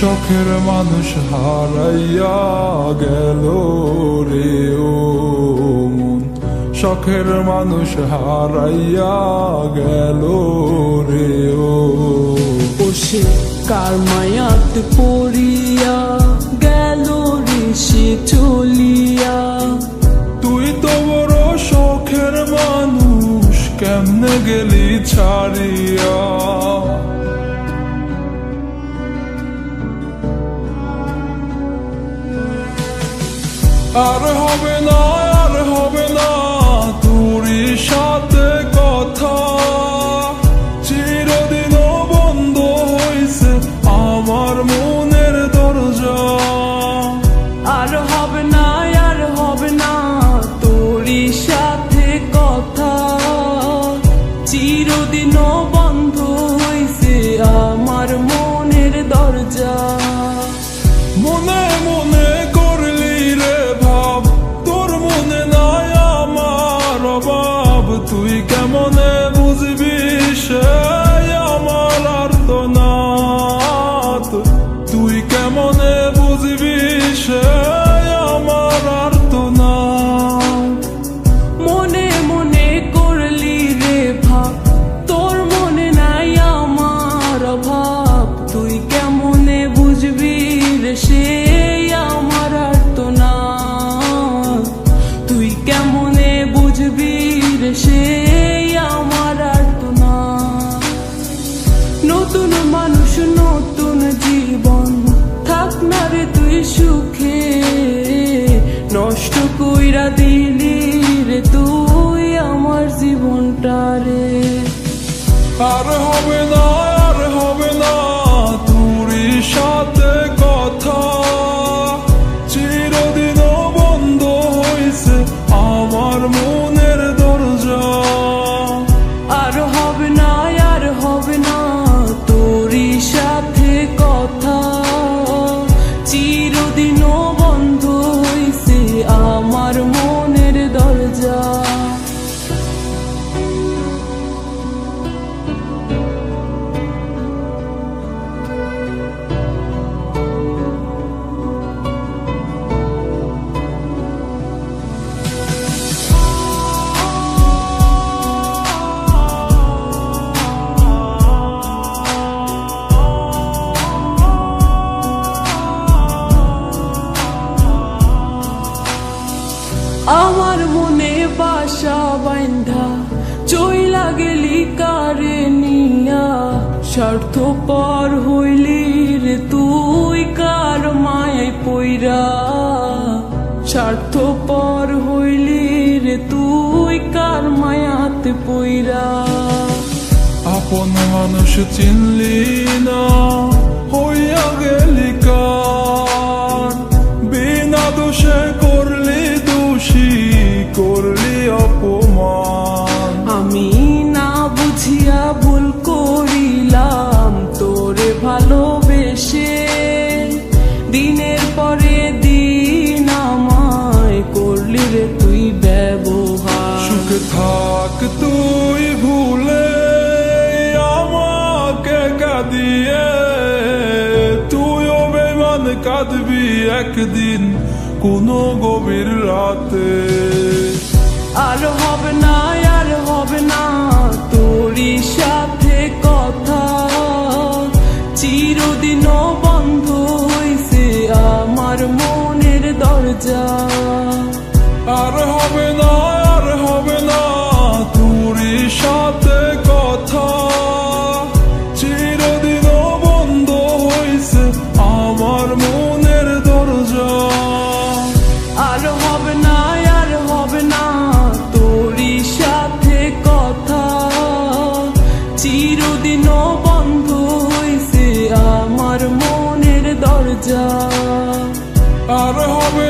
শখের মানুষ হারাইয়া গেল রে ও মন, শখের মানুষ হারাইয়া গেল রে ও। সে কার মায়াত পড়িয়া গেল রে সে চলিয়া। তুই তো বড় শখের মানুষ, কেমনে গেলি ছাড়িয়া। আর হবে না, আর হবে না তোরই সাথে কথা, চিরদিনও বন্ধ হইছে আমার মনের দরজা। আর হবে না, আর হবে না তোরই সাথে কথা, চিরদিনও বন্ধ হইছে আমার মনের দরজা। মনে মনে করলি রে ভাব, তোর মনে নাই আমার অভাব। তুই কেমনে বুঝবি সে আমার আর্তনাদ, তুই কেমনে বুঝবি সে আমার আর্তনাদ। মনে মনে করলি রে ভাব, তোর মনে নাই আমার অভাব। তুই কেমনে বুঝবি রে সে আমার আর্তনাদ, তুই কেমনে বুঝবি রে সে আমার আর্তনাদ। নতুন মানুষ নতুন জীবন, থাক না রে তুই সুখে, নষ্ট কইরা দিলি রে তুই আমার জীবনটা রে। আর হবে না, আর হবে না তোরই সাথে কথা, চিরদিনও বন্ধ হইছে আমার মনের দরজা। আর হবে না, আর হবে না তোরই সাথে কথা, চিরদিনও বন্ধ হইছে আমার মনের দরজা। আমার মনে বাসা বাইন্ধা চইলা গেলি কারে নিয়া, স্বার্থপর হইলি রে তুই কার মায়ায় পইরা। স্বার্থপর হইলি রে তুই কার মায়াতে পইরা। আপন মানুষ চিনলি না, হইয়া গেলি কার, বিনা দোষে করলি দোষী, করলি অপমান। আমি না বুঝিয়া ভুল করিলাম তোরে ভালোবেসে, দিনের পরে দিন আমায় করলি রে তুই ব্যবহার। সুখে থাক তুই ভুলে আমাকে কাঁদিয়ে, তুইও বেমান কাঁদবি একদিন কোনো গভীর রাতে। আর হবে না, আর হবে না তোরই সাথে কথা, চিরদিনও বন্ধ হইছে আমার মনের দরজা। আর হবে না, আর হবে না তোরই সাথে কথা, চিরদিনও বন্ধ হইছে আমার মনের দরজা। আর হবে না, আর হবে না তোরই সাথে কথা, চিরদিনও বন্ধ হইছে আমার মনের দরজা। আর হবে